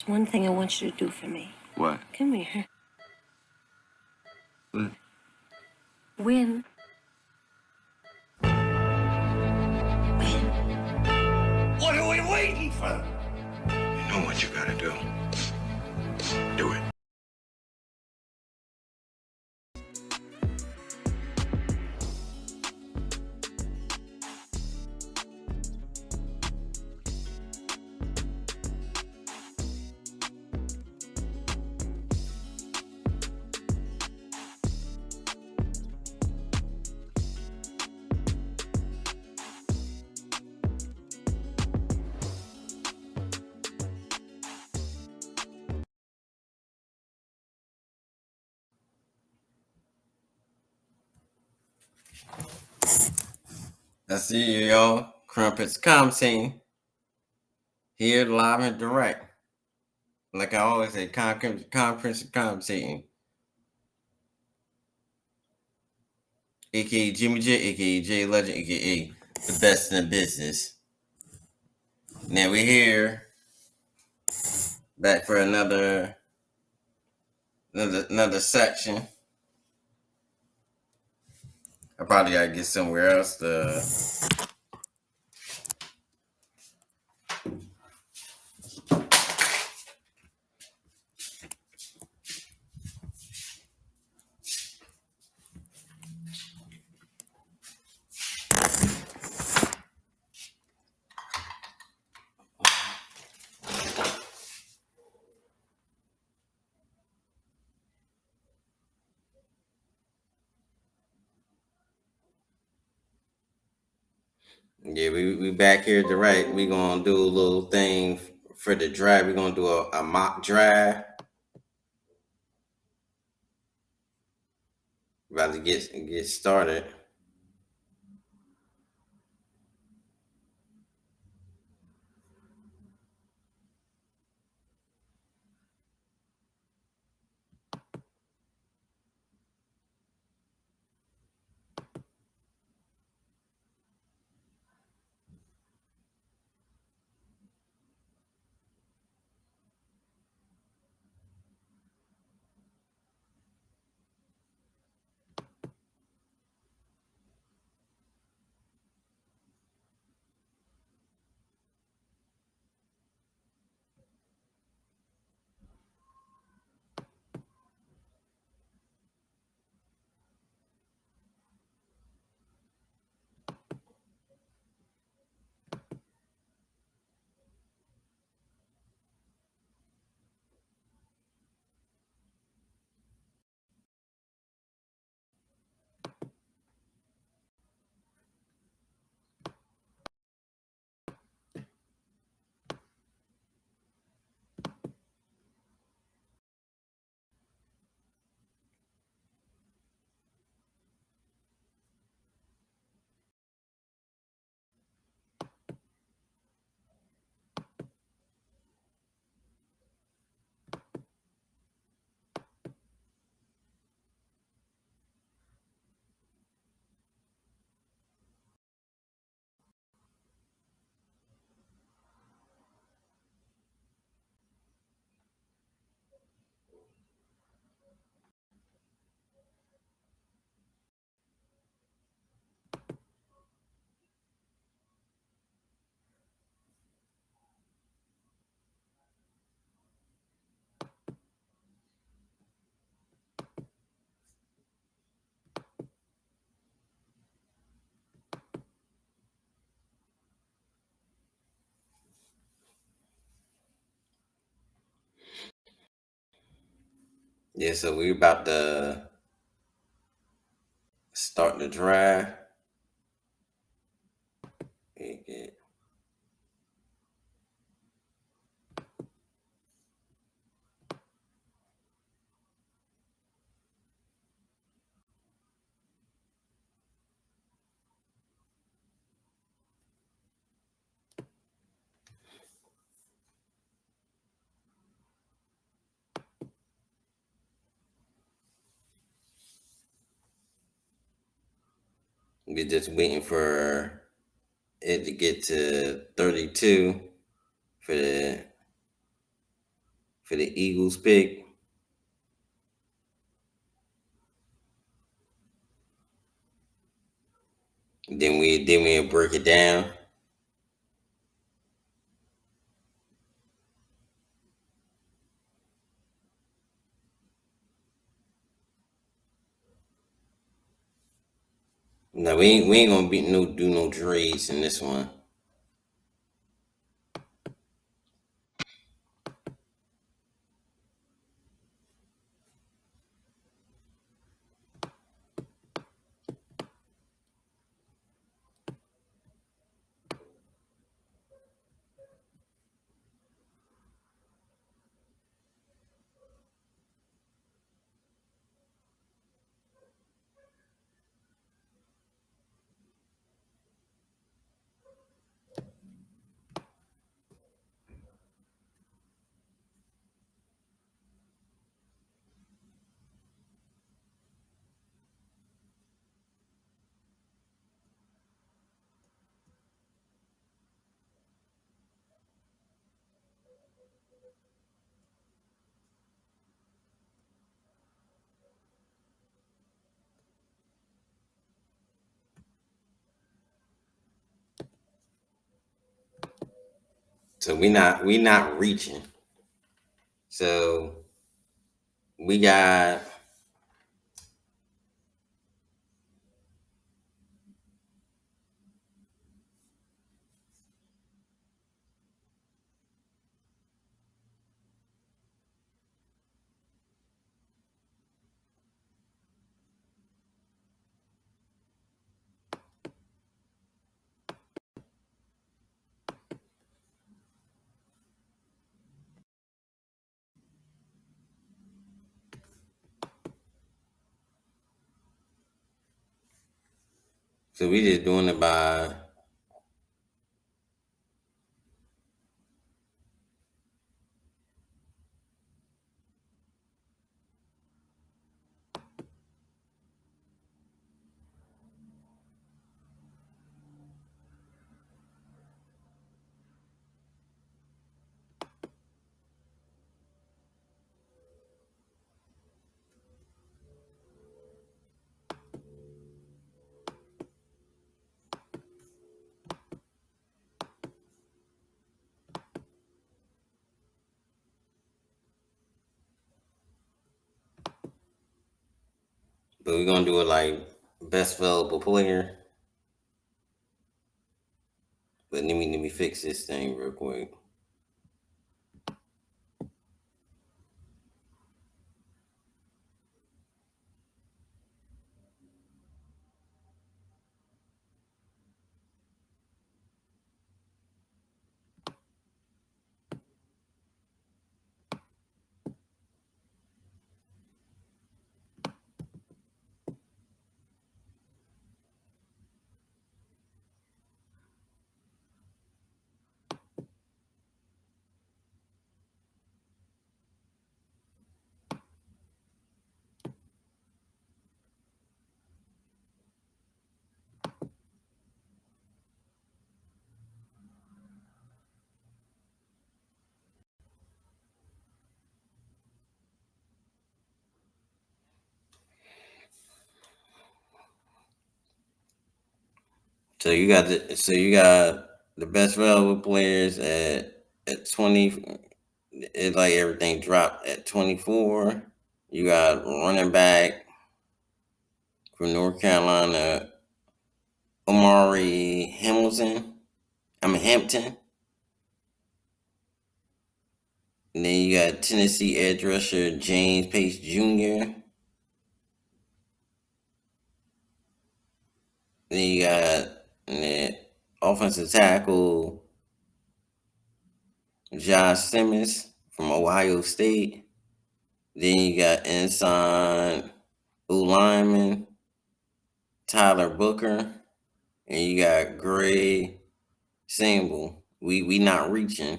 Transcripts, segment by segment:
One thing I want you to do for me. What? Come here. What? Win. What are we waiting for? You know what you gotta do. Do it. I see you, y'all. Crumpets commentating here live and direct. Like I always say, conference commentating. AKA Jimmy J, AKA J Legend, AKA the best in the business. Now we're here back for another section. I probably gotta get somewhere else to. Yeah, we back here direct. We gonna do a little thing for the drive. We're gonna do a mock drive. About to get started. Yeah, so we about to start the drive. We're just waiting for it to get to 32 for the for the Eagles pick. Then we'll break it down. No, we ain't gonna do no trades in this one. So we not reaching. So we got so we just doing it by but we're gonna do it like best available player. But let me fix this thing real quick. So you got the best available players at 20. It's like everything dropped at 24. You got running back from North Carolina, Omari Hampton. And then you got Tennessee edge rusher James Pace Jr. Then you got the offensive tackle Josh Simmons from Ohio State. Then you got inside lineman Tyler Booker, and you got Gray Sample. We not reaching.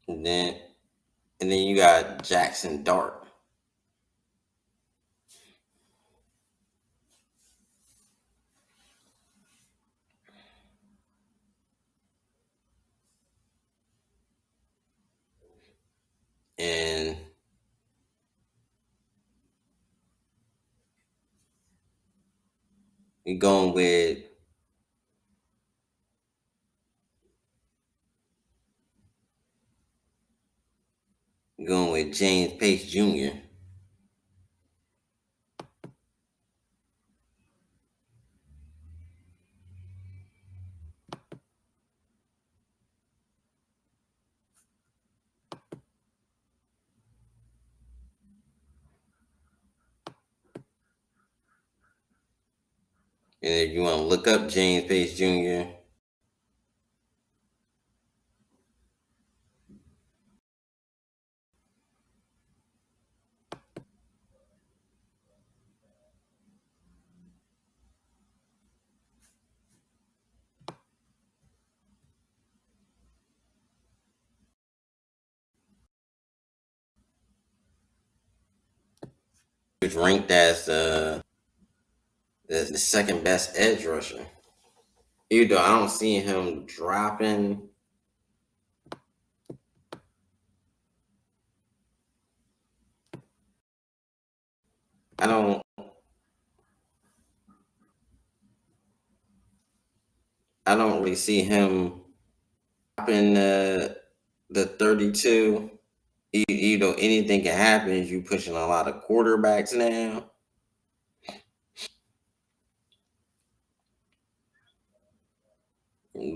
And then you got Jackson Dart. And we going with James Pace Jr. And if you want to look up James Pace Jr., he was ranked as the second best edge rusher. Even though I don't see him dropping, I don't really see him dropping the 32. You know, anything can happen. You pushing a lot of quarterbacks now,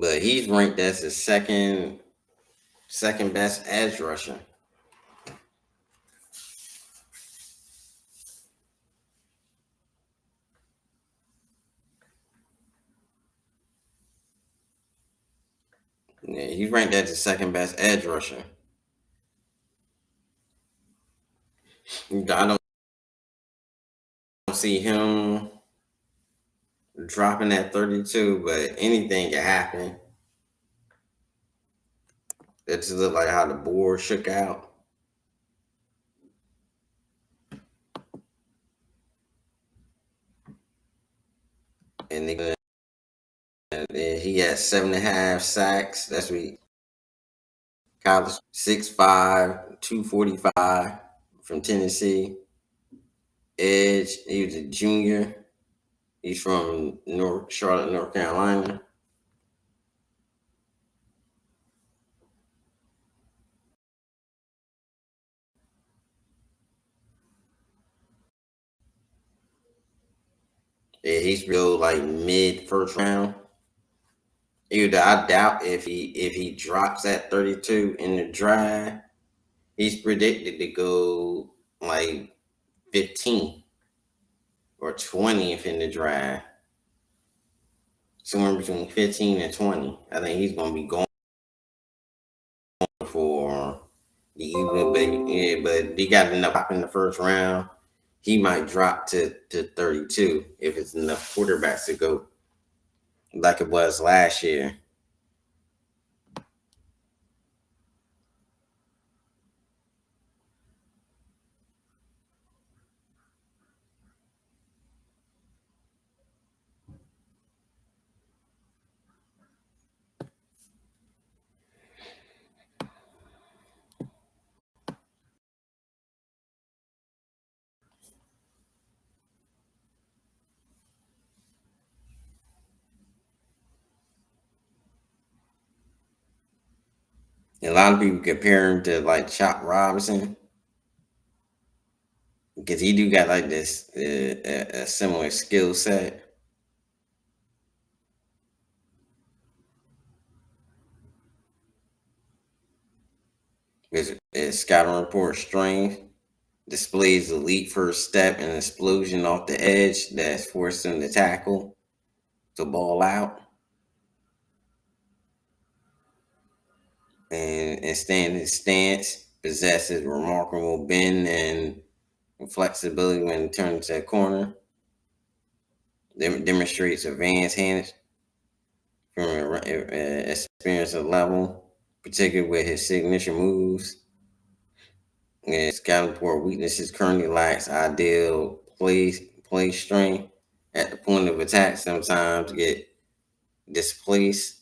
but he's ranked as the second best edge rusher. Yeah, he's ranked as the second best edge rusher. I don't see him dropping that 32, but anything can happen. That just looked like how the board shook out. And he had 7.5 sacks. That's what college 6'5", 245 from Tennessee. Edge, he was a junior. He's from Charlotte, North Carolina. Yeah, he's real like mid first round. Either I doubt if he drops at 32 in the draft, he's predicted to go like 15 or 20th in the draft. Somewhere between 15 and 20. I think he's gonna be going for the evening, but yeah, but he got enough up in the first round. He might drop to 32 if it's enough quarterbacks to go like it was last year. And a lot of people compare him to like Chop Robinson because he do got like this a similar skill set. His scouting report strength displays elite first step and explosion off the edge that's forced him to tackle to ball out. And stand his stance, possesses remarkable bend and flexibility when turning to a corner. Demonstrates advanced hands from experience level. particularly with his signature moves. And scouting report weaknesses currently lacks ideal play strength at the point of attack. Sometimes get displaced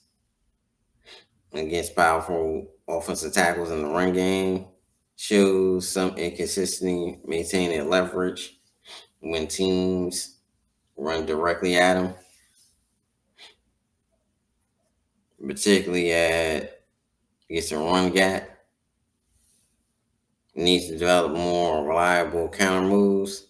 against powerful offensive tackles in the run game. Shows some inconsistency maintaining leverage when teams run directly at him, particularly at against a run gap. Needs to develop more reliable counter moves.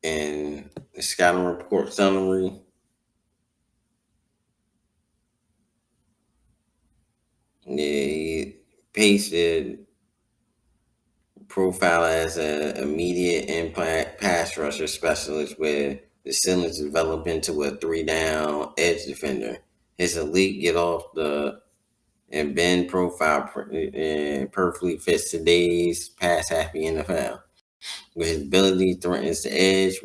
And the scouting report summary, he pasted profile as an immediate impact pass rusher specialist with the ceiling to develop into a 3-down edge defender. His elite get off the and bend profile perfectly fits today's pass happy NFL. With his ability threatens the edge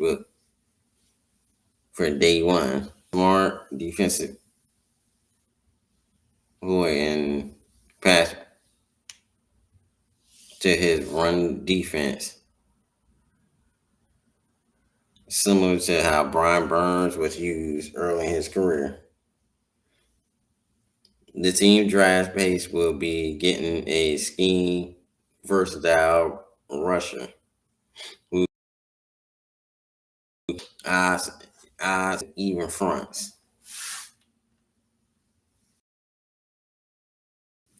for day one. Smart defensive boy and pass to his run defense. Similar to how Brian Burns was used early in his career. The team draft base will be getting a scheme versatile rusher who eyes even fronts.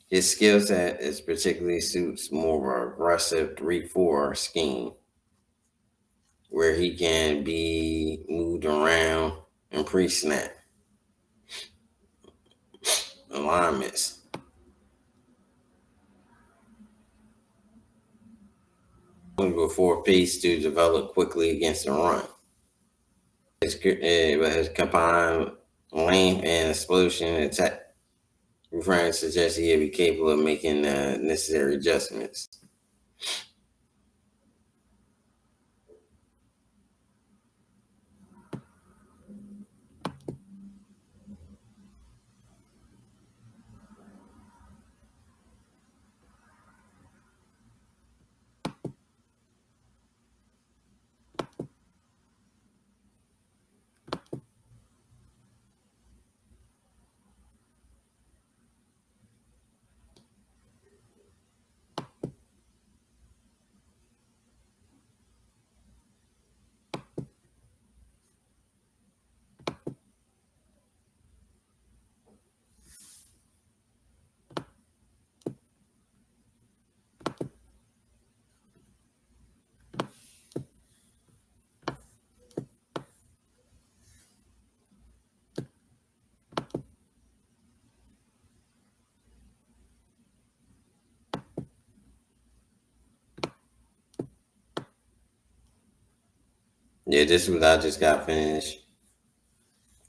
His skill set is particularly suits more of an aggressive 3-4 scheme where he can be moved around and pre-snap alignments. Before pace to develop quickly against the run. His combined length and explosion attack referring suggests he'll be capable of making necessary adjustments. Yeah, this is what I just got finished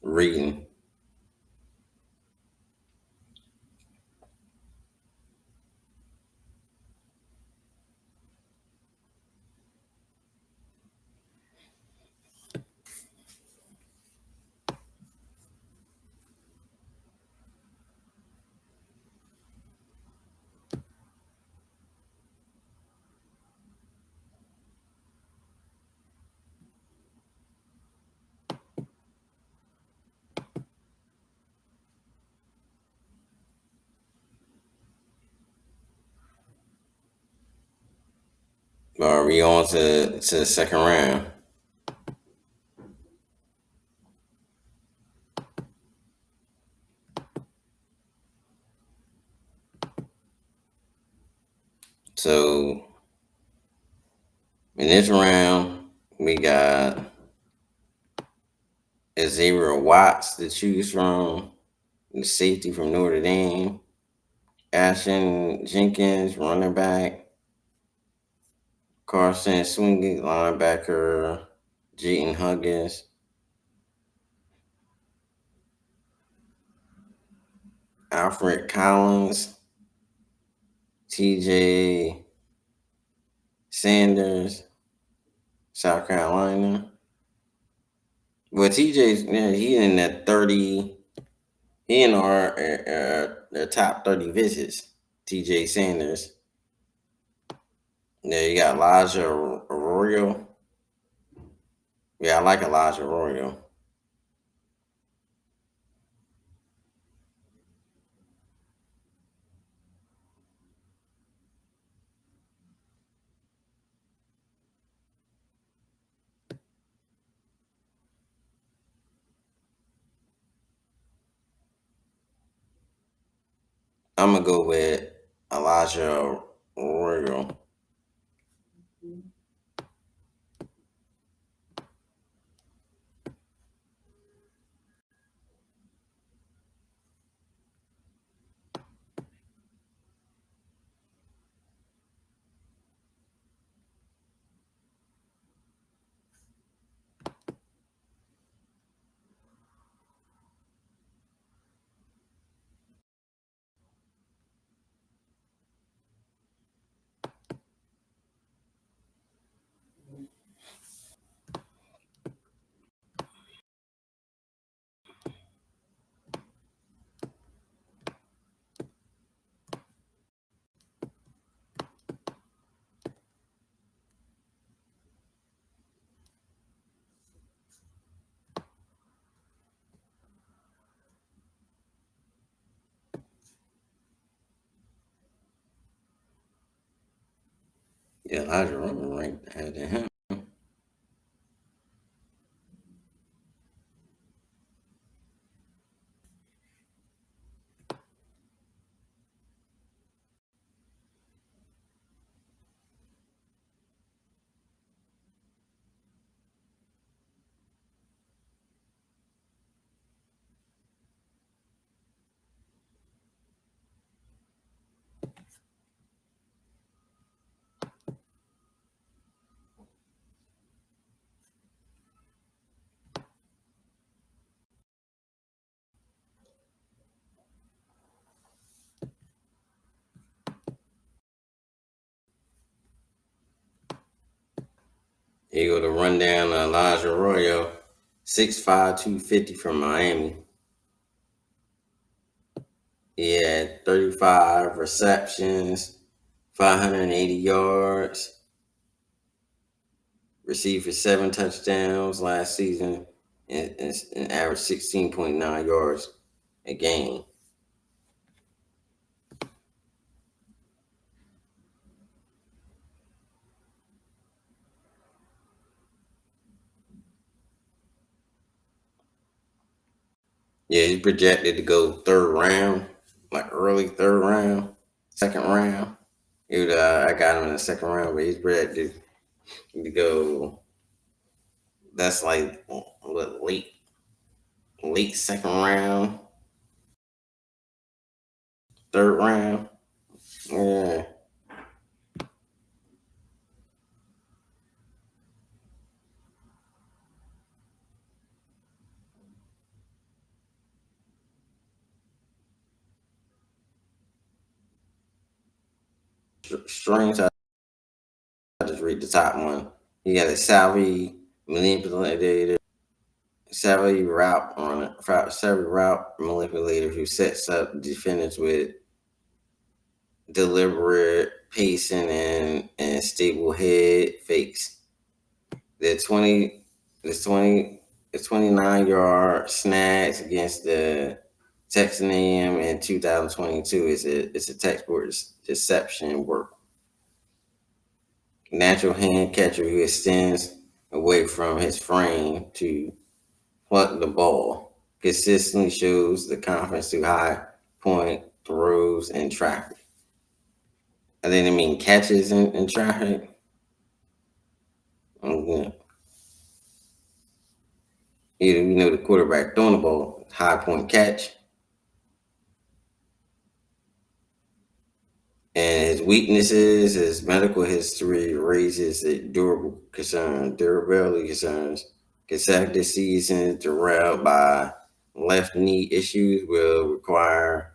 reading. Are we on to the second round? So in this round, we got Xavier Watts to choose from, the safety from Notre Dame, Ashton Jenkins, running back, Carson Swingy, linebacker, Jeton Huggins, Alfred Collins, TJ Sanders, South Carolina. Well, TJ's, yeah, he in that 30. He in our the top 30 visits. TJ Sanders. Yeah, you got Elijah Arroyo. Yeah, I like Elijah Arroyo. I'm gonna go with Elijah Arroyo. Yeah, Elijah Arroyo ranked ahead of him. Here you go to run down Elijah Arroyo, 6'5", 250 from Miami. He had 35 receptions, 580 yards, received for 7 touchdowns last season, and averaged 16.9 yards a game. Yeah, he's projected to go third round, like early third round, second round. I got him in the second round, but he's projected to go. That's like what, late second round, third round. Yeah, strength. I just read the top one. He got a savvy manipulator, savvy route manipulator who sets up defenders with deliberate pacing and stable head fakes. The 20, the 20, the 29-yard snags against the Texas A&M in 2022 is a textbook deception work. Natural hand catcher who extends away from his frame to pluck the ball. Consistently shows the confidence to high point throws in traffic. And then I mean catches in traffic. Okay. Either we know the quarterback throwing the ball, high point catch. And his weaknesses, his medical history raises durability concerns. Consecutive seasons derailed by left knee issues will require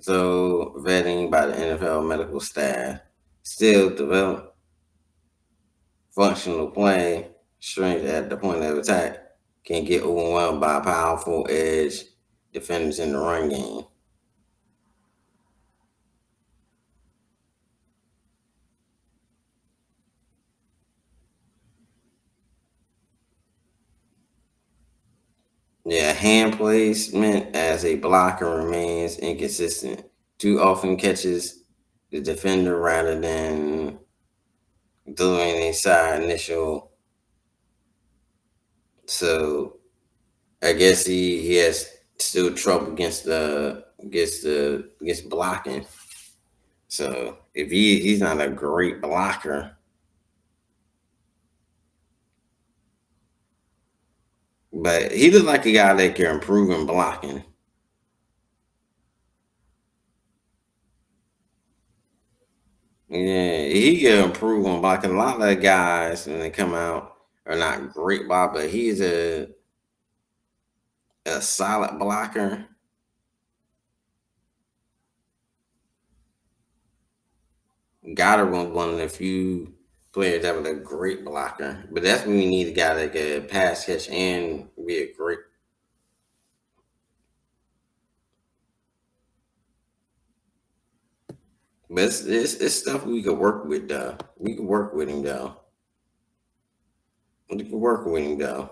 thorough vetting by the NFL medical staff. Still develop. functional play, strength at the point of attack, can get overwhelmed by powerful edge defenders in the run game. Yeah, hand placement as a blocker remains inconsistent. Too often catches the defender rather than doing a side initial. So I guess he has still trouble against blocking. So if he's not a great blocker, but he looks like a guy that can improve in blocking. Yeah, he can improve on blocking. A lot of the guys when they come out are not great block, but he's a solid blocker. Goddard was one of the few players that was a great blocker, but that's when we need a guy that can pass catch and be a great. But it's stuff we could work with though. We could work with him though. We could work with him though.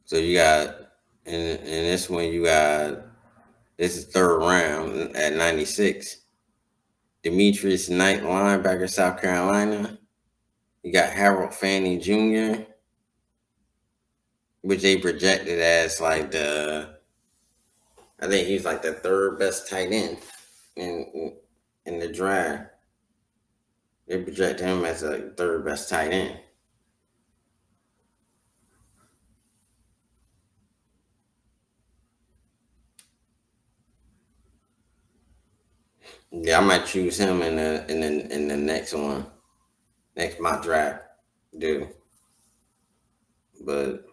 So you got in this one you got this is third round at 96. Demetrius Knight, linebacker, South Carolina. You got Harold Fanning Jr., which they projected as like I think he's like the third best tight end in the draft. They project him as a third best tight end. Yeah, I might choose him in the next one, next mock draft, dude. But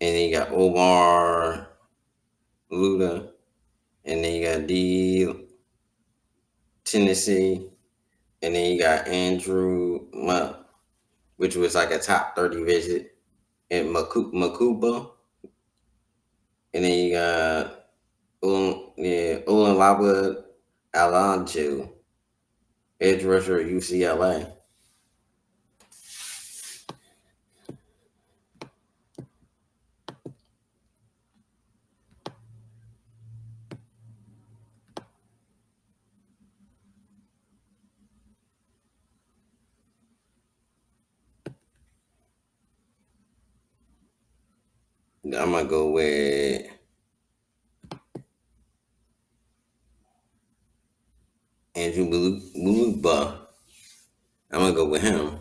and then you got Omar Luda, and then you got D Tennessee, and then you got Andrew Mupp, which was like a top 30 visit, and Makuba, and then you got Olalaba Alonso, edge rusher at UCLA. I'm gonna go with Andrew Muluba. I'm gonna go with him.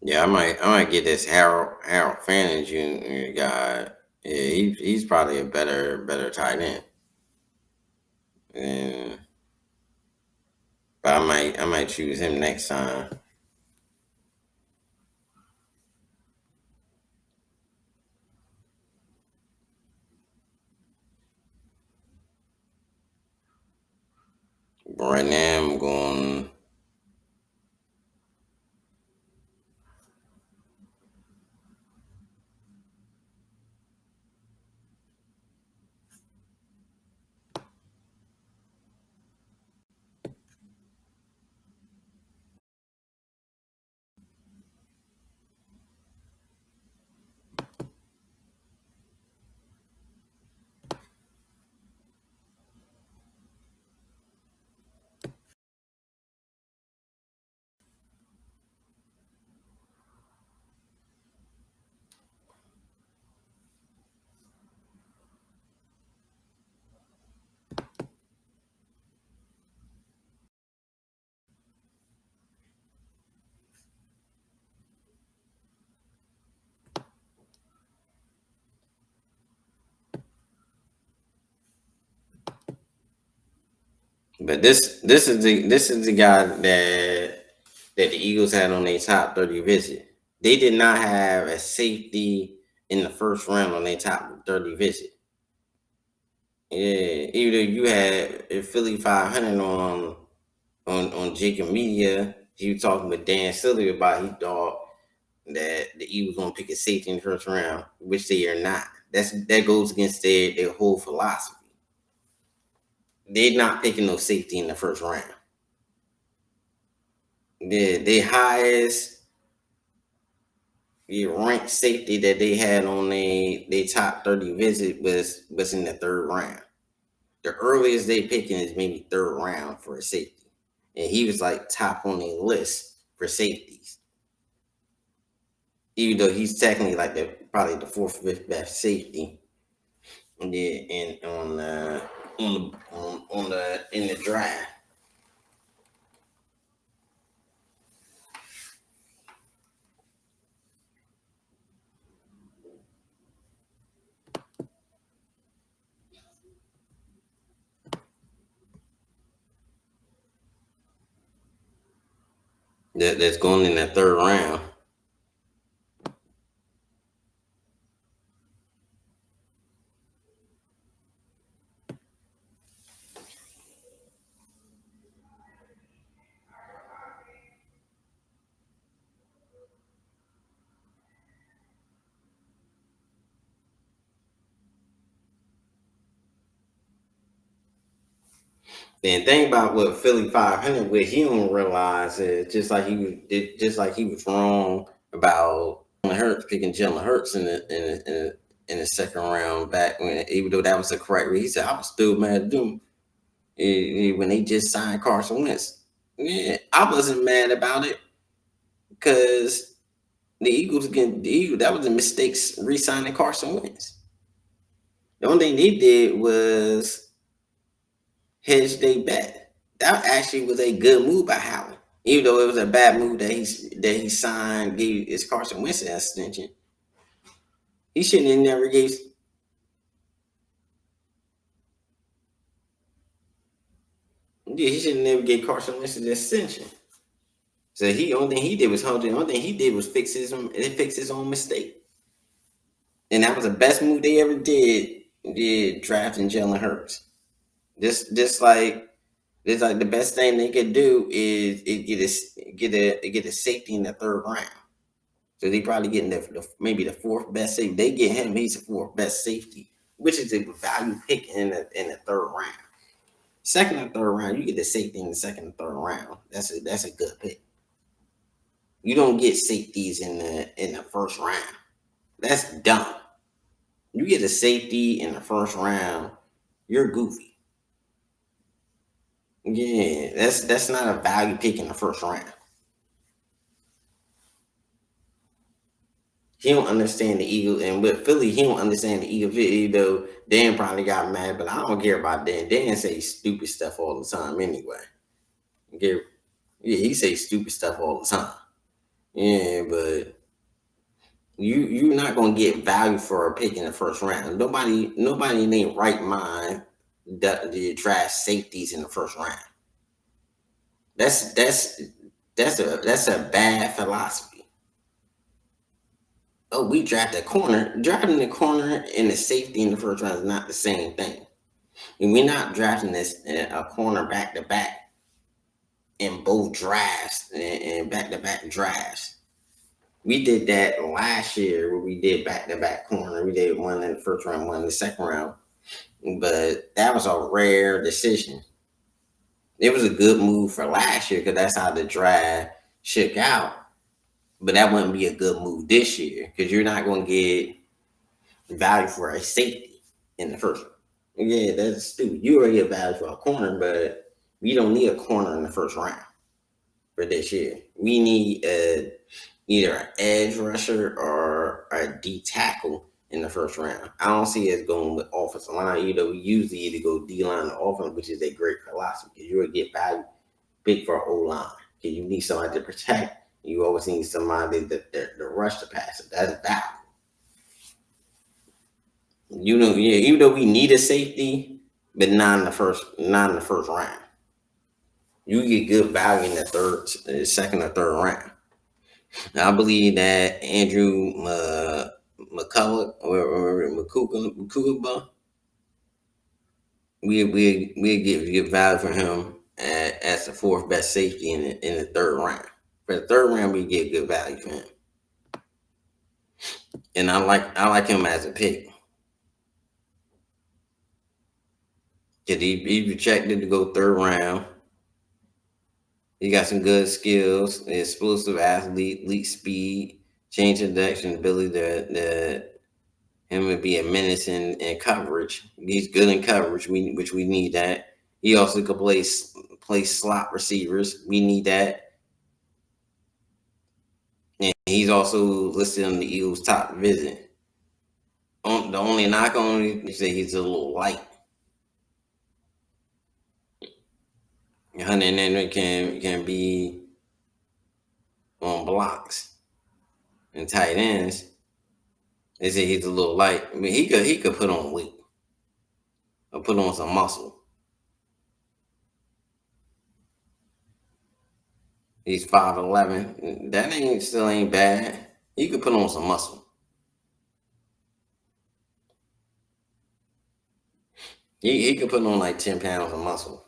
Yeah, I might get this Harold Fanning Jr. guy. Yeah, he's probably a better tight end. And but I might choose him next time. Right now, I'm going. But this is the guy that the Eagles had on their top 30 visit. They did not have a safety in the first round on their top 30 visit. Yeah, either you had a Philly 500 on Jacob Media. He was talking with Dan Silly about he thought that the Eagles gonna pick a safety in the first round, which they are not. That goes against their whole philosophy. They're not picking no safety in the first round. The highest ranked safety that they had on their top 30 visit was in the third round. The earliest they picking is maybe third round for a safety. And he was like top on the list for safeties. Even though he's technically like probably the fourth, fifth best safety. And then on the in the draft. That's going in the third round. And think about what Philly 500, what he don't realize is just like he was wrong about Hurts picking Jalen Hurts in the second round back when, even though that was the correct way. He said I was still mad at them when they just signed Carson Wentz. Yeah, I wasn't mad about it because that was a mistake re-signing Carson Wentz. The only thing they did was hedge their bet. That actually was a good move by Howard. Even though it was a bad move that he signed, gave his Carson Wentz an extension. He shouldn't have never gave. Yeah, he should have never gave Carson Wentz an extension. So only thing he did was hold it. Only thing he did was fix his own mistake. And that was the best move they ever did drafting Jalen Hurts. Just like the best thing they could do is get a safety in the third round. So they probably getting maybe the fourth best safety. They get him, he's the fourth best safety, which is a value pick in the third round. Second and third round, you get the safety in the second and third round. That's a good pick. You don't get safeties in the first round. That's dumb. You get a safety in the first round, you're goofy. Yeah, that's not a value pick in the first round. He don't understand the Eagles, and with Philly, he don't understand the Eagles. Though Dan probably got mad, but I don't care about Dan. Dan says stupid stuff all the time anyway. Yeah, he says stupid stuff all the time. Yeah, but you're not gonna get value for a pick in the first round. Nobody in their right mind the draft safeties in the first round. That's a bad philosophy. Oh, we draft a corner. Drafting the corner and the safety in the first round is not the same thing. And we're not drafting a corner back to back in both drafts and back-to-back drafts. We did that last year where we did back-to-back corner. We did one in the first round, one in the second round. But that was a rare decision. It was a good move for last year because that's how the draft shook out. But that wouldn't be a good move this year because you're not going to get value for a safety in the first round. Yeah, that's stupid. You already get value for a corner, but we don't need a corner in the first round for this year. We need either an edge rusher or a D tackle in the first round. I don't see us going with offensive line. We usually either go D line or offense, which is a great philosophy because you will get value big for O line. Because you need somebody to protect. You always need somebody to rush the passer. That's value. Even though we need a safety, but not in the first round. You get good value in the second or third round. I believe that Andrew McCullough or Makuba, we get value for him as the fourth best safety in the third round. For the third round, we get good value for him, and I like him as a pick. Cause he projected to go third round. He got some good skills, explosive athlete, elite speed, change of direction, ability to him would be a menace in coverage. He's good in coverage, which we need that. He also could play slot receivers. We need that. And he's also listed on the Eagles' top visit. The only knock on him is that he's a little light. Hunter Henry can be on blocks and tight ends. They say he's a little light. I mean, he could put on weight or put on some muscle. He's 5'11". That still ain't bad. He could put on some muscle. He could put on like 10 pounds of muscle.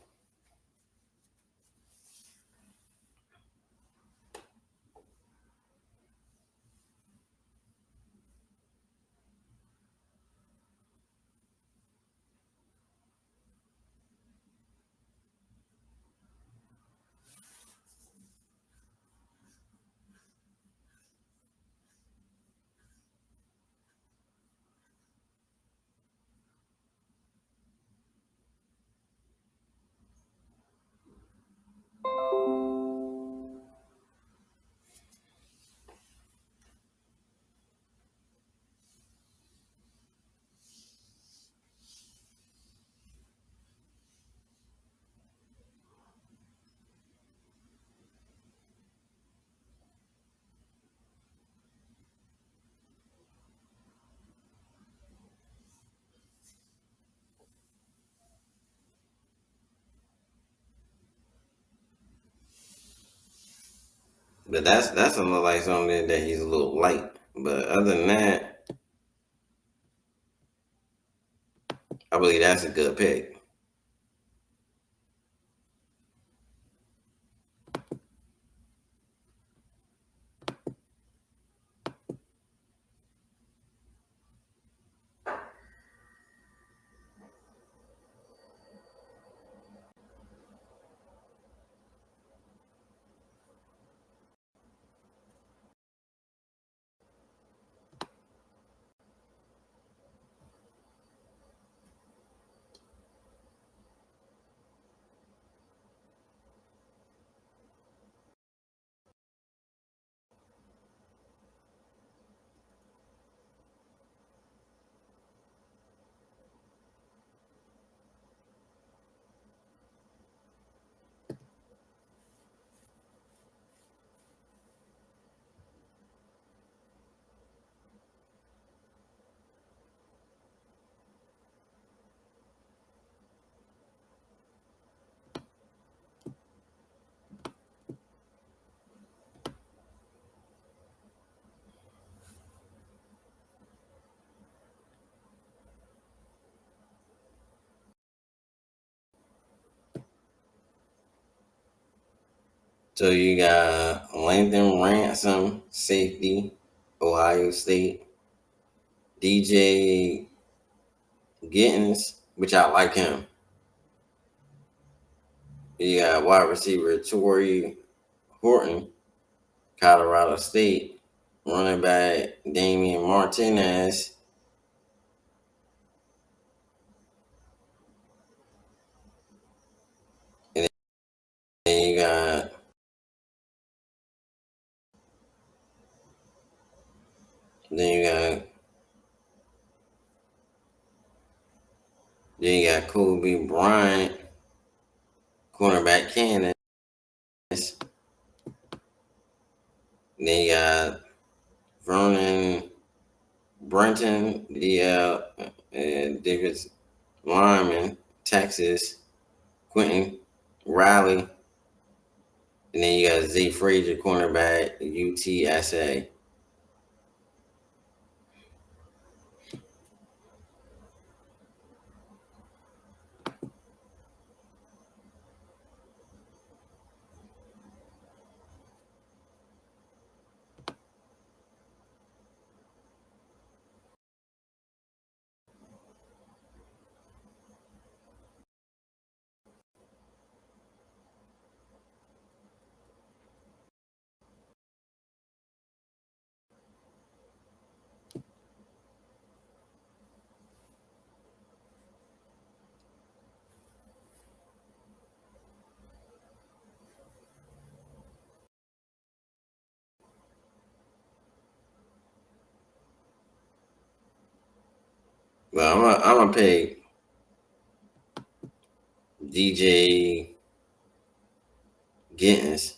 But that's another like something that he's a little light. But other than that, I believe that's a good pick. So you got Landon Ransom, safety, Ohio State. DJ Gittens, which I like him. You got wide receiver Torrey Horton, Colorado State. Running back Damian Martinez. And then you got then you got then you got Kobe Bryant, cornerback Kansas. Then you got Vernon Brenton, DL, Davis Lyman, Texas. Quentin Riley. And then you got Z Frazier, cornerback, UTSA. But I'm gonna pick DJ Gittens.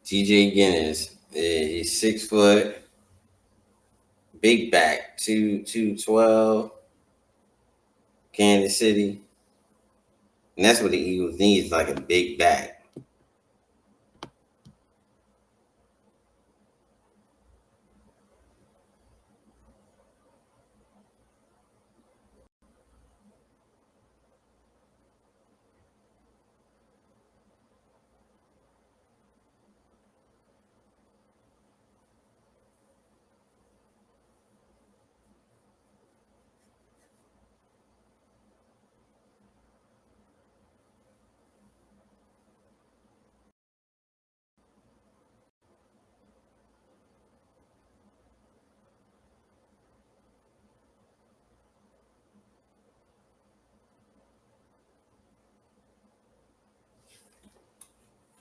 DJ Gittens. He's 6 foot, big back, 212, Kansas City. And that's what the Eagles need, is like a big back.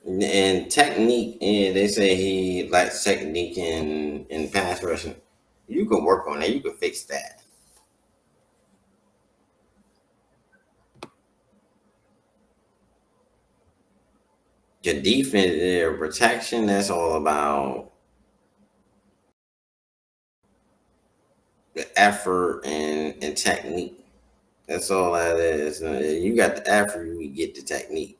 And technique, yeah, they say he lacks technique in pass rushing. You can work on that. You can fix that. Your defense, your protection, that's all about the effort and technique. That's all that is. You got the effort, you get the technique.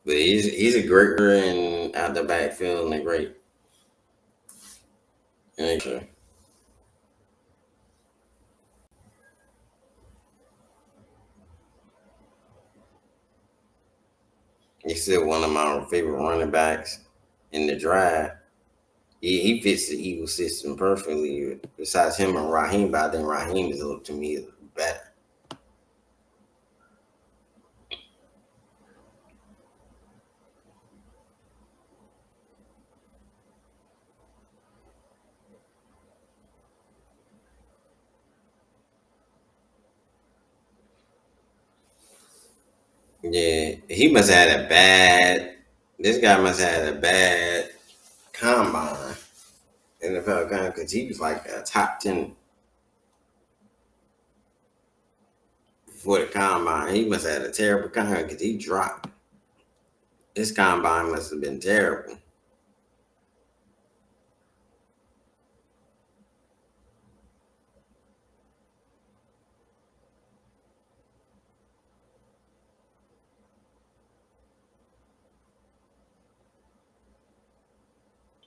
But he's a great runner and out the backfield and a great. Sure. He's still one of my favorite running backs in the draft. He fits the Eagle system perfectly. Besides him and Raheem, but I think Raheem is to me better. Yeah, he must have had a bad. This guy must have had a bad combine, NFL combine, because he was like a top 10 for the combine. He must have had a terrible combine because he dropped. His combine must have been terrible.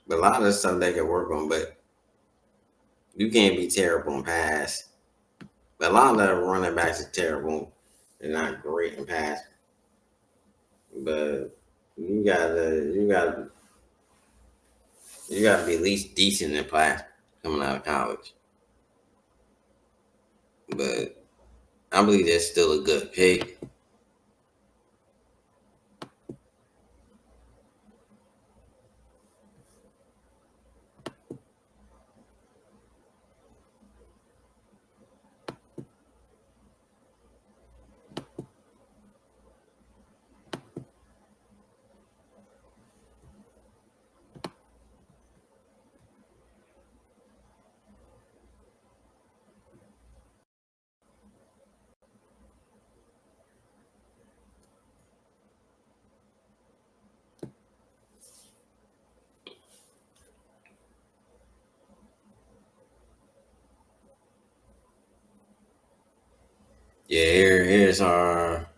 But a lot of the stuff they can work on, but you can't be terrible in pass. But a lot of the running backs are terrible. They're not great in pass. But you gotta be at least decent in pass coming out of college. But I believe that's still a good pick. Yeah, here's our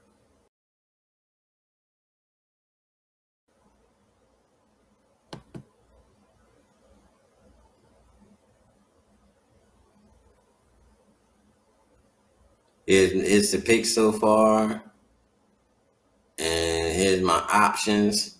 here's the pick so far, and here's my options.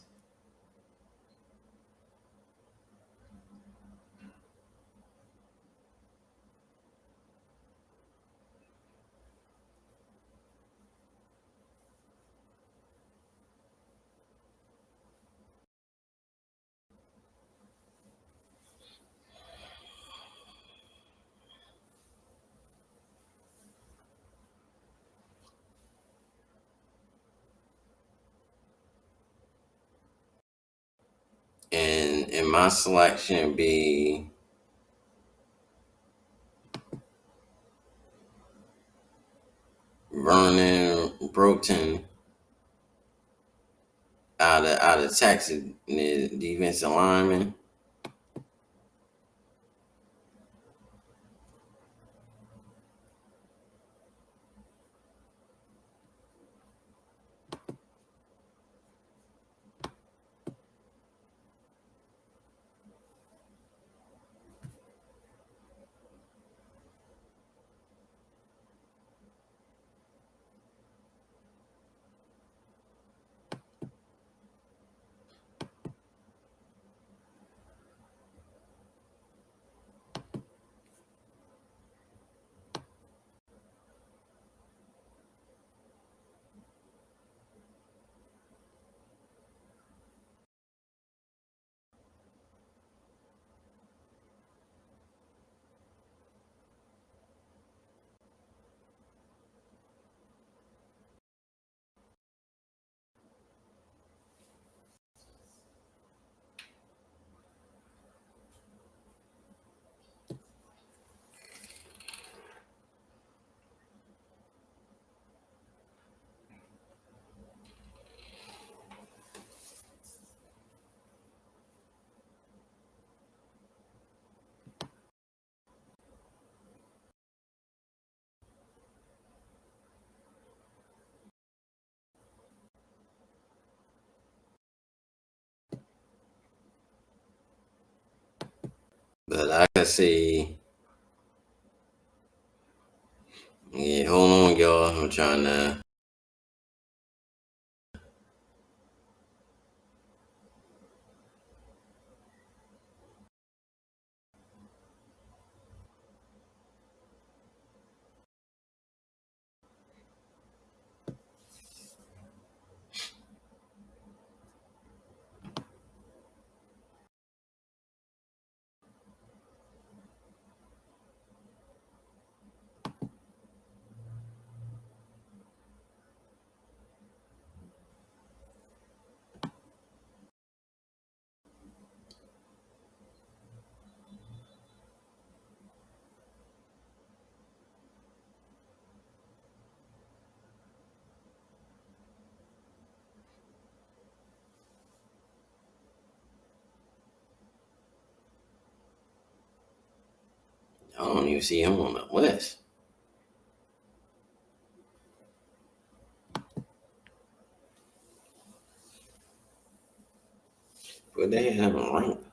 And my selection be Vernon Broughton out of Texas, the defensive lineman. But I can see. Yeah, hold on, y'all. I'm trying to. I don't even see him on the list. But they have him ranked.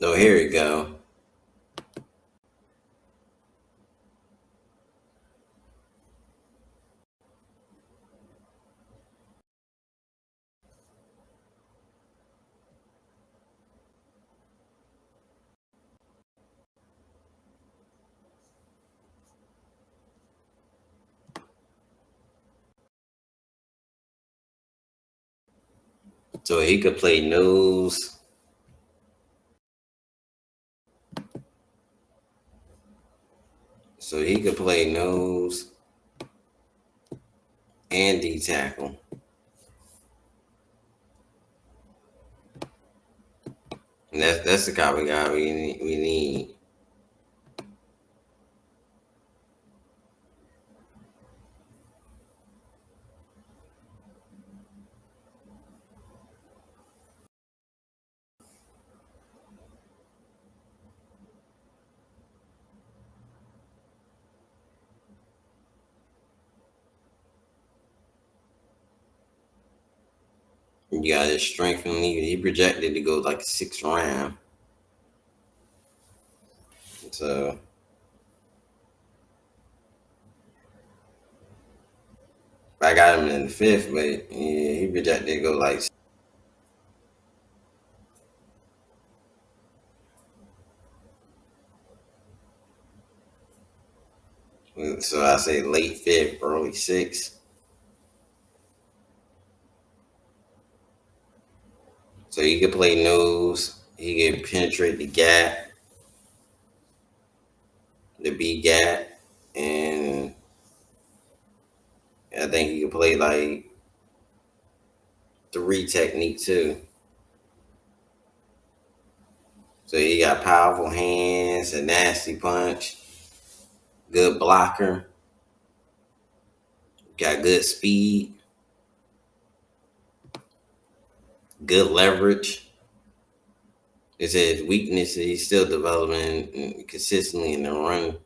Oh, here we go. So he could play nose. So he could play nose and D tackle. And that's the kind of guy we need. You got his strength and he projected to go like 6th round. So I got him in the 5th, but yeah, he projected to go like. So I say late 5th, early 6th. So he could play nose. He could penetrate the gap, the B gap, and I think he could play like three technique too. So he got powerful hands, a nasty punch, good blocker, got good speed, good leverage. It says weakness he's still developing consistently in the run,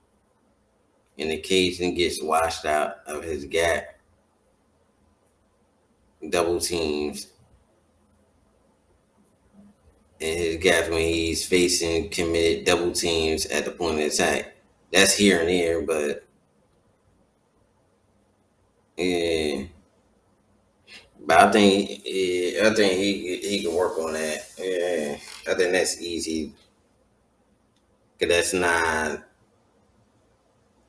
and occasionally gets washed out of his gap. Double teams in his gaps when he's facing committed double teams at the point of attack. That's here and there, but yeah. But I think he can work on that. Yeah, I think that's easy. Cause that's not.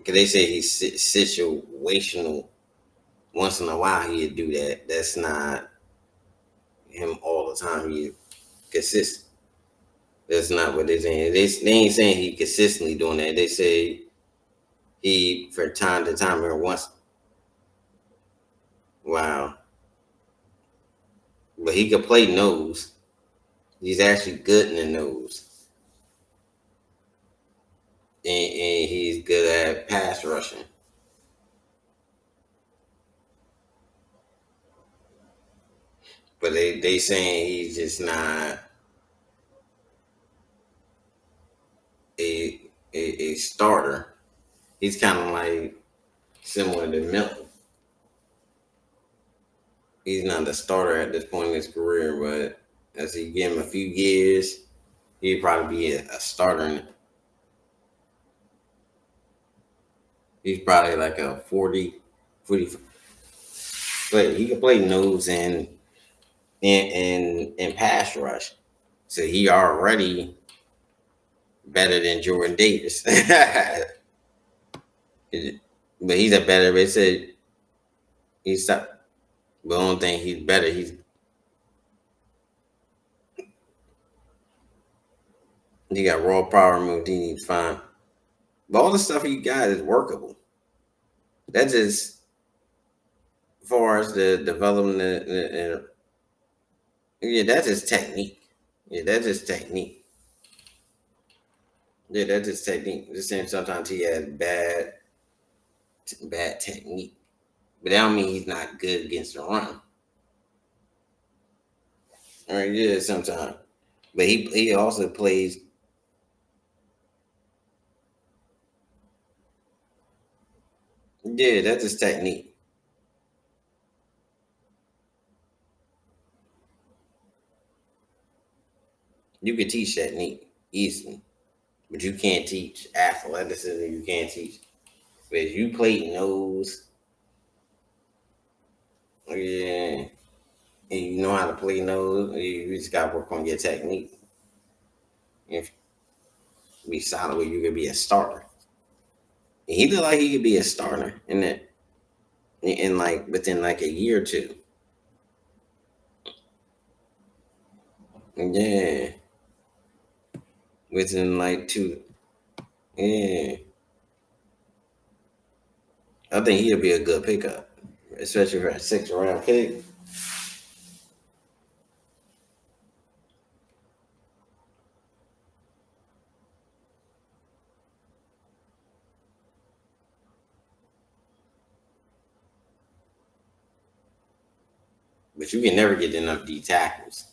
Cause they say he's situational. Once in a while he'd do that. That's not him all the time. He consistent. That's not what they're saying. They ain't saying he consistently doing that. They say he from time to time or once. Wow, but he could play nose. He's actually good in the nose, and he's good at pass rushing. But they saying he's just not a starter. He's kind of like similar to Milton. He's not a starter at this point in his career, but as he give him a few years, he'd probably be a starter. He's probably like a 40. But he can play nose and pass rush. So he already better than Jordan Davis. But he's a better. They said he's. But the only thing he's better. He got raw power moves. He needs to find. But all the stuff he got is workable. That's just as far as the development. Yeah, that's his technique. Yeah, that's his technique. Yeah, that's his technique. The same sometimes he has bad technique, but that don't mean he's not good against the run. All right, yeah, sometimes, but he also plays. Yeah, that's his technique. You can teach technique easily, but you can't teach athleticism. You can't teach. But if you play nose, yeah, and you know how to play nose, you just got to work on your technique. If you be solid, where you could be a starter. And he looked like he could be a starter in that, in like within like a year or two. Yeah, within like two. Yeah, I think he'll be a good pickup, especially for a 6th round pick. But you can never get enough D tackles.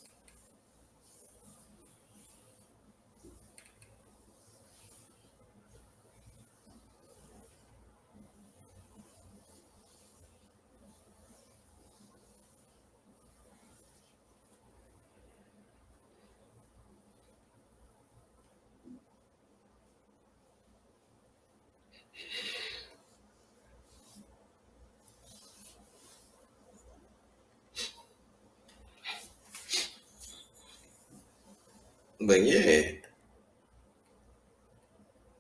But yeah,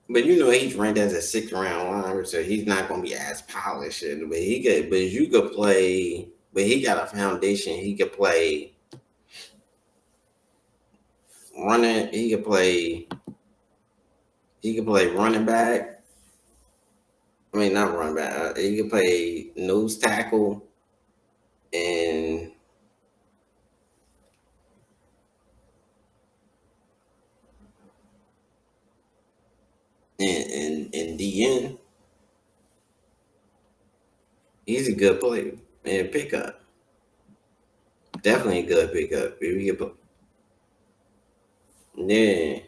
but you know he's ranked as a 6th round lineman, so he's not gonna be as polished. But he could, but you could play. But he got a foundation. He could play running. He could play. He could play running back. I mean, not running back. He could play nose tackle and and DN. He's a good player and pickup. Definitely a good pickup. If he could, yeah.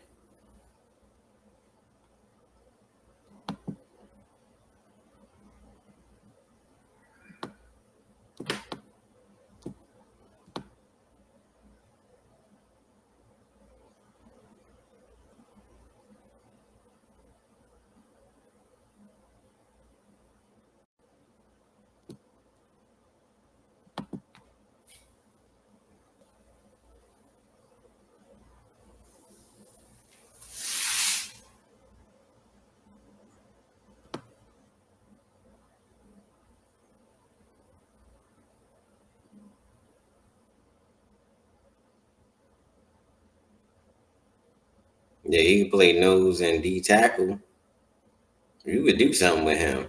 Yeah, he could play nose and D tackle. You could do something with him.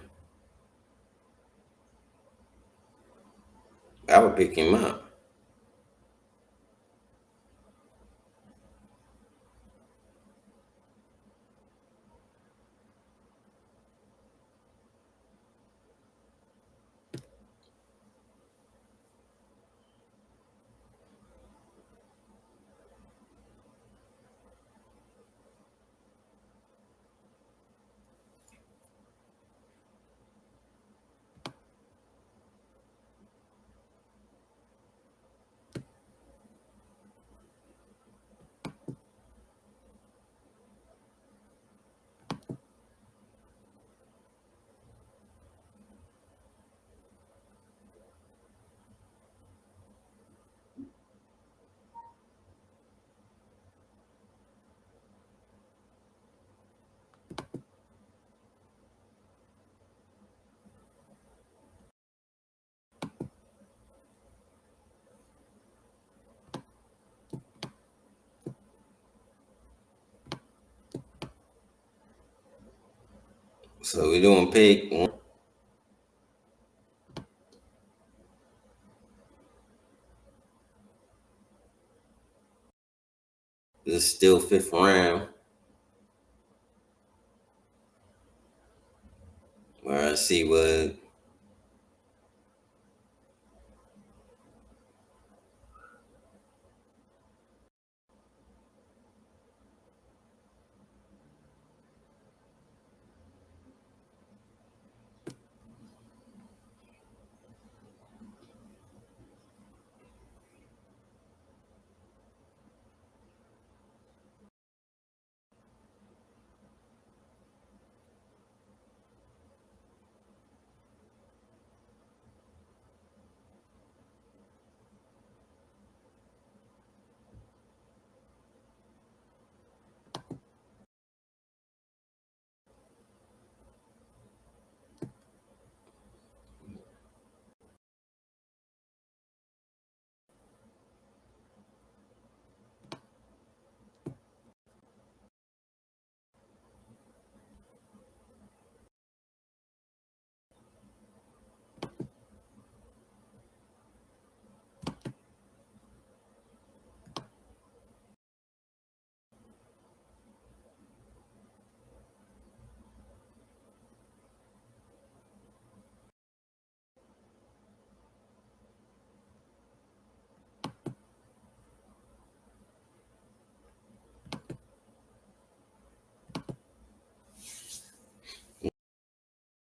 I would pick him up. So we're doing pick one. It's still fifth round. Where I see what.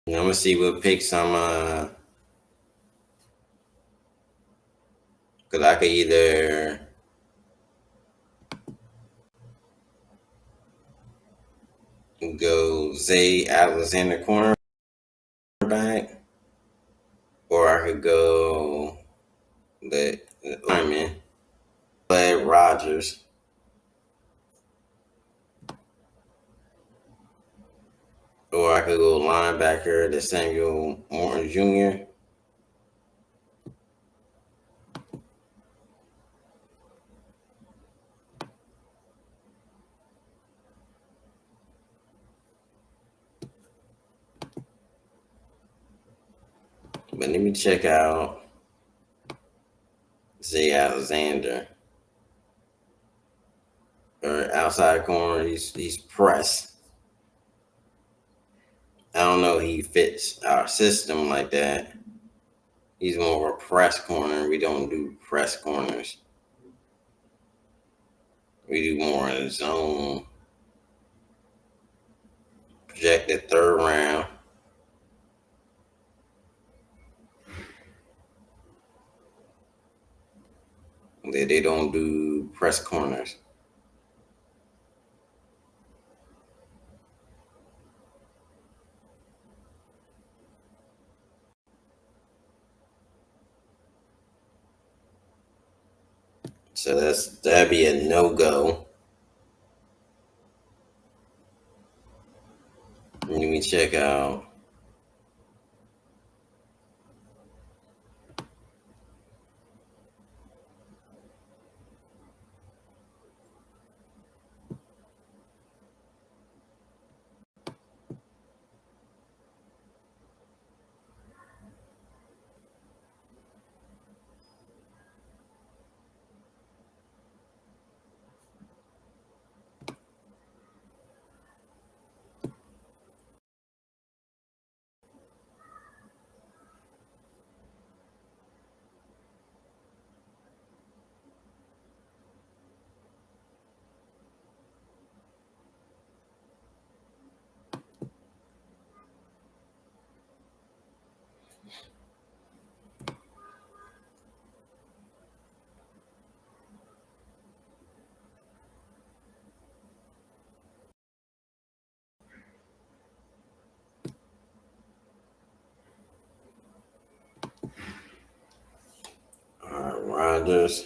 I'm gonna see what picks cause I could either go Zay Alexander cornerback, or I could go the lineman, Bud Rogers, or I could go linebacker, the Samuel Morton Jr. But let me check out Zay Alexander. Or outside corner, he's press. I don't know he fits our system like that. He's more of a press corner. We don't do press corners. We do more in the zone. Projected third round. They don't do press corners. So that'd be a no-go. Let me check out. Rodgers.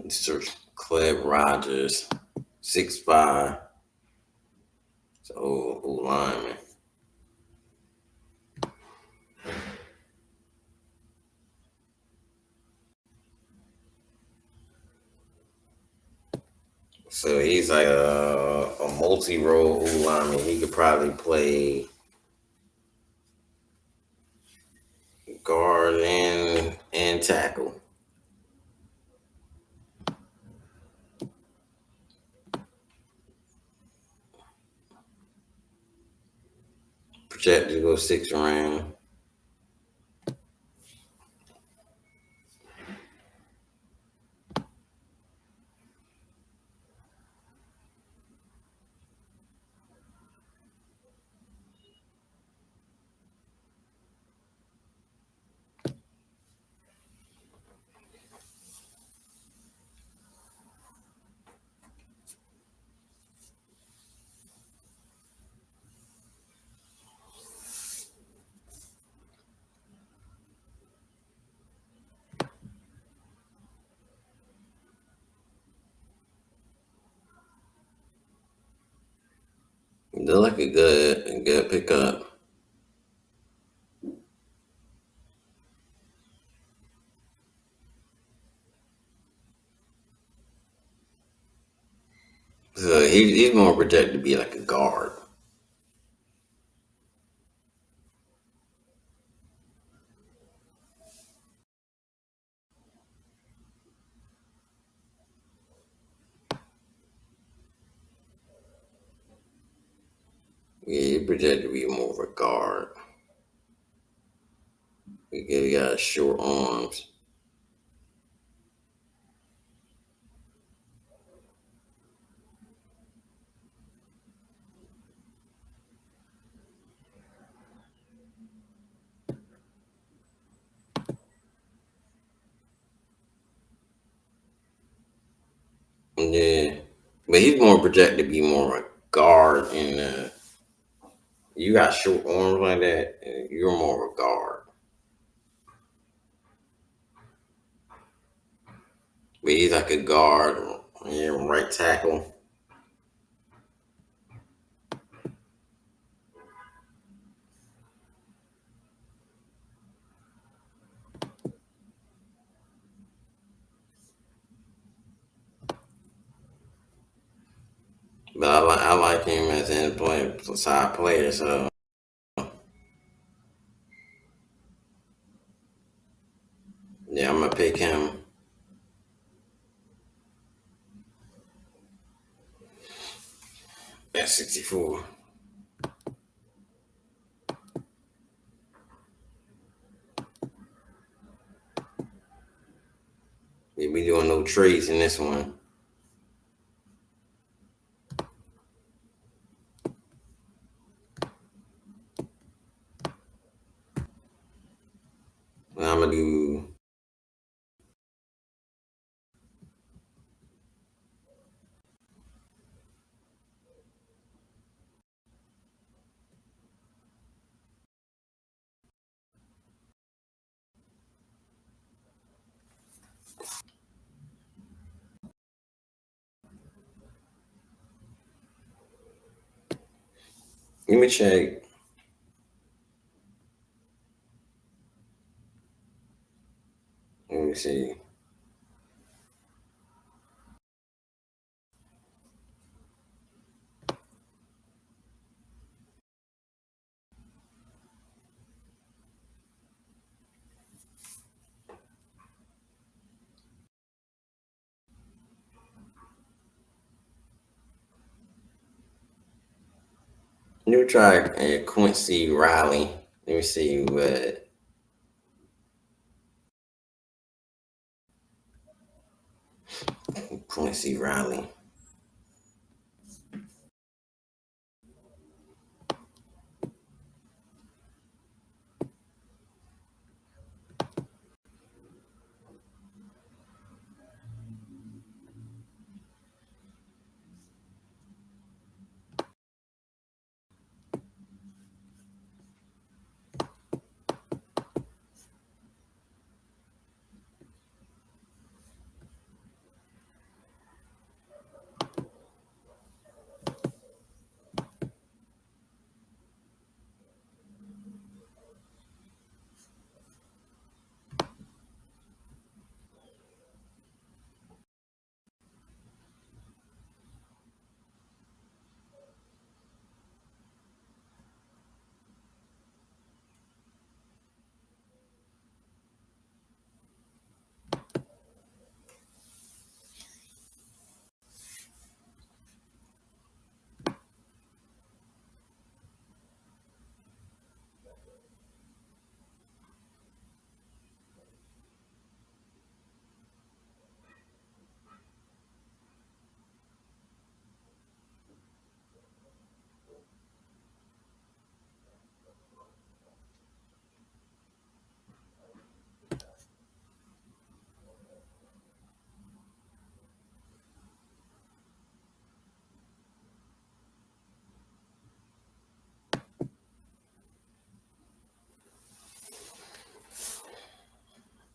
Search Cliff Rodgers, 6'5". It's an old lineman. So he's like a multi-role old lineman. He could probably play guard and tackle. Projected to go 6th round. They're like a good pickup. So he's more projected to be like a guard. he projected to be more of a guard. He got short arms. Yeah, but he's more projected to be more of a guard. And you got short arms like that, you're more of a guard. But he's like a guard, yeah, right tackle. But I like him as an player, side player. So yeah, I'm gonna pick him at 64. We be doing no trades in this one. And I'm gonna do. Let me check. Let me see. Let me try Quincy Riley. Let me see what Quincy Riley.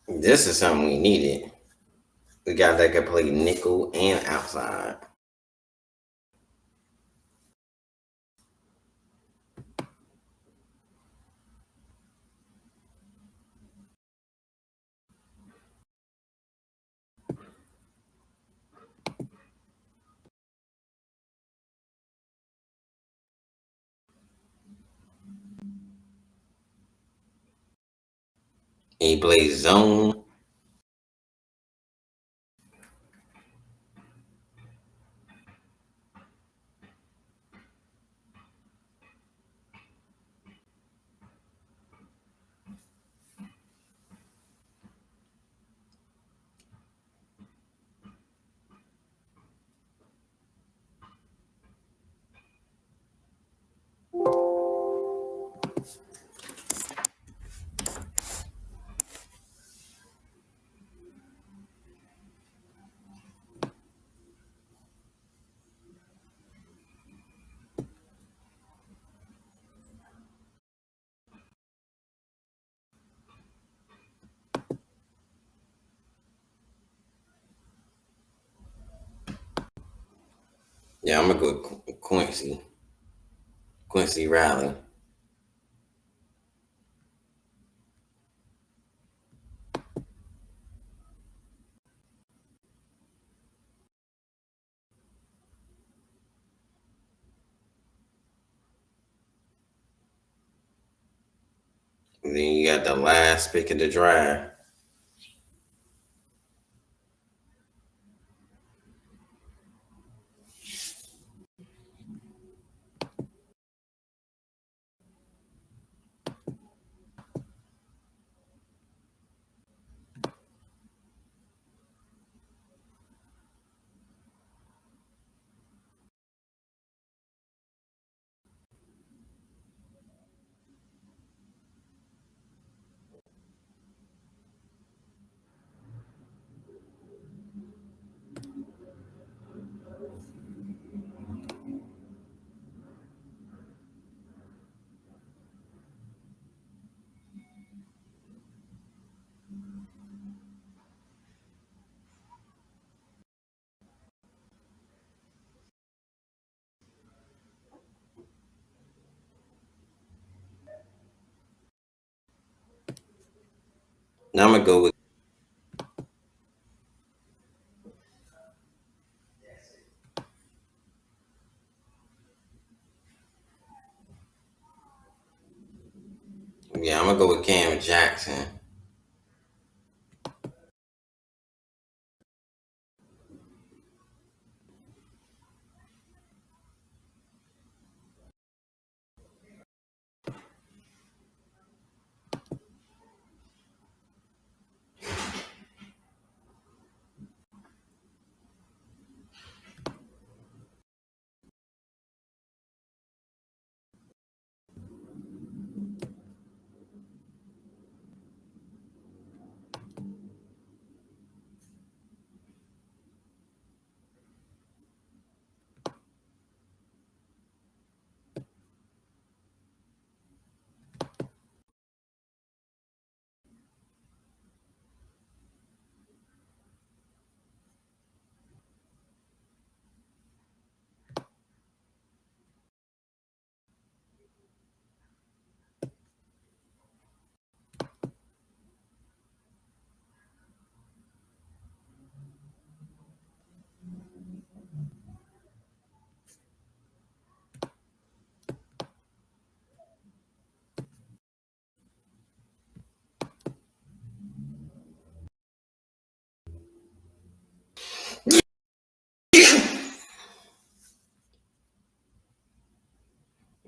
This is something we needed. We got that can play nickel and outside. And he plays zone. Yeah, I'm gonna go with Quincy. Quincy Riley. And then you got the last pick of the draft. Now I'm gonna go with I'm gonna go with Cam Jackson.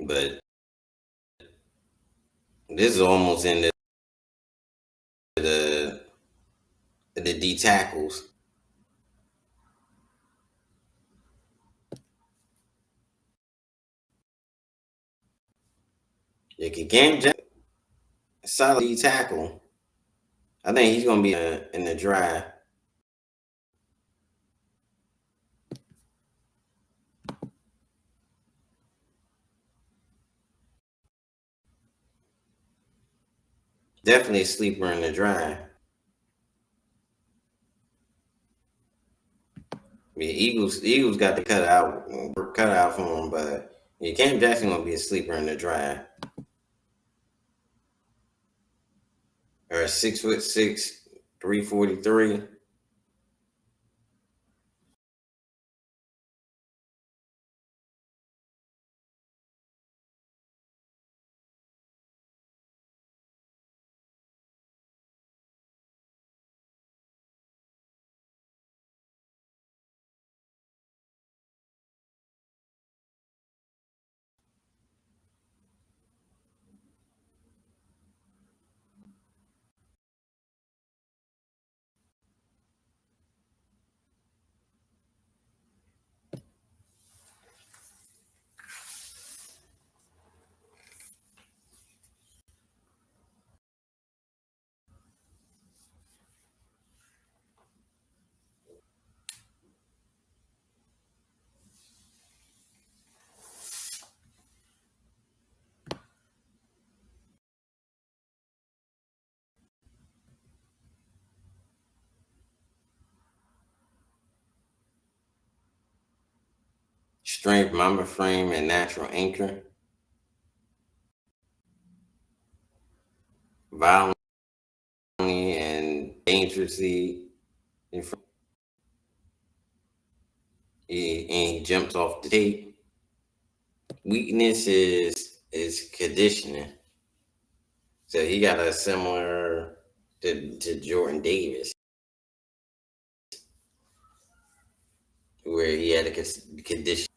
But this is almost in the D tackles. Yeah, Cam Jackson, solid D tackle. I think he's gonna be in the draft. Definitely a sleeper in the draft. Yeah, Eagles got the cut out for him, but yeah, Cam Jackson gonna be a sleeper in the draft. Or 6'6", 343. strength, mama frame, and natural anchor. Violently and dangerously. And he jumps off the tape. Weakness is conditioning. So he got a similar to Jordan Davis, where he had a condition.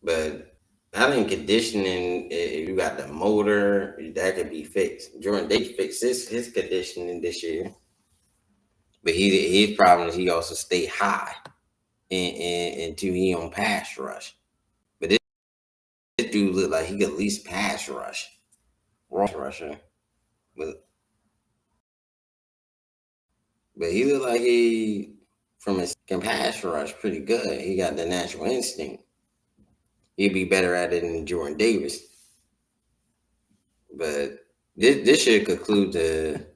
But I think conditioning, if you got the motor, that could be fixed. Jordan Davis fixed his conditioning this year, but his problem is he also stay high until he on pass rush. But this dude look like he could at least pass rush, raw rusher. But he look like he from his can pass rush pretty good. He got the natural instinct. He'd be better at it than Jordan Davis. But this should conclude the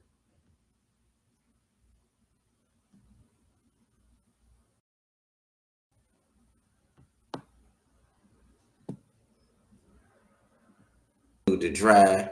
drive.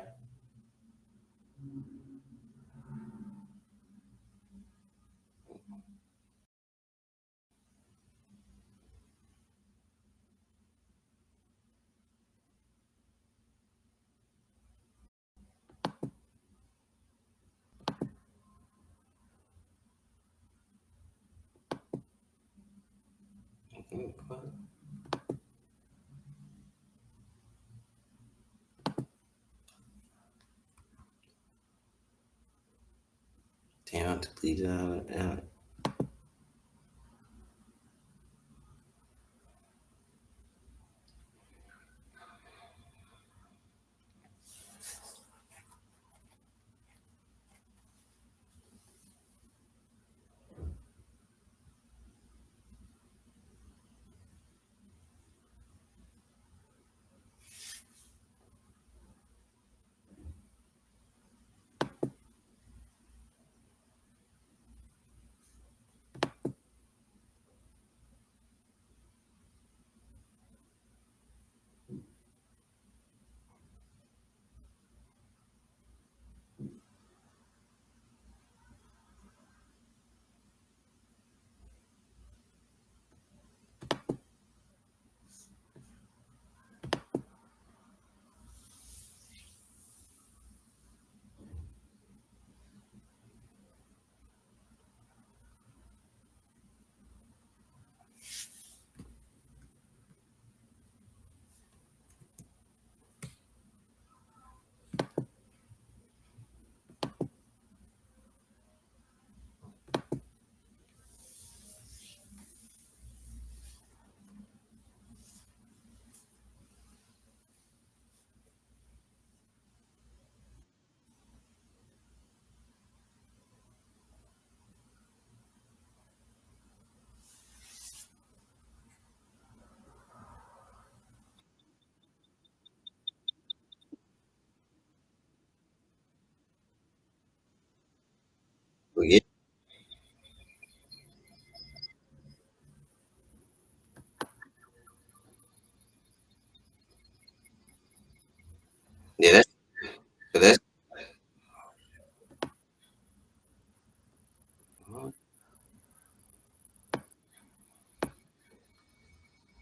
Damn, deleted out. But yeah, yeah, that's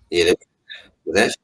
yeah, that's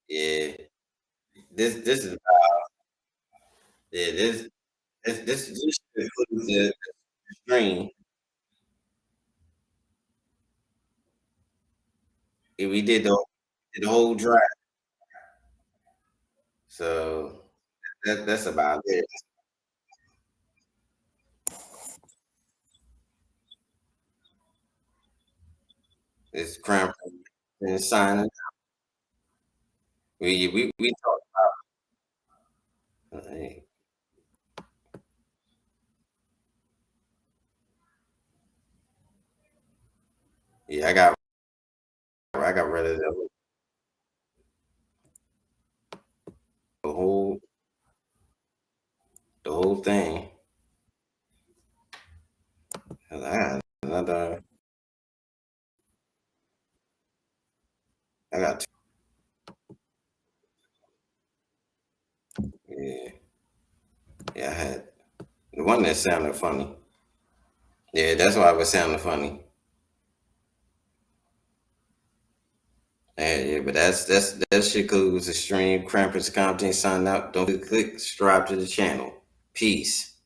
Yeah. This is yeah, this includes the stream. Yeah, we did the whole drive. So that's about it. It's cramping and signing. We talked about yeah, I got rid of the whole the whole thing. 'Cause I got another I got yeah, yeah, I had the one that sounded funny. Yeah, that's why it was sounding funny. Yeah, but that shit cool. Extreme crampers content. Sign up. Don't click subscribe to the channel. Peace.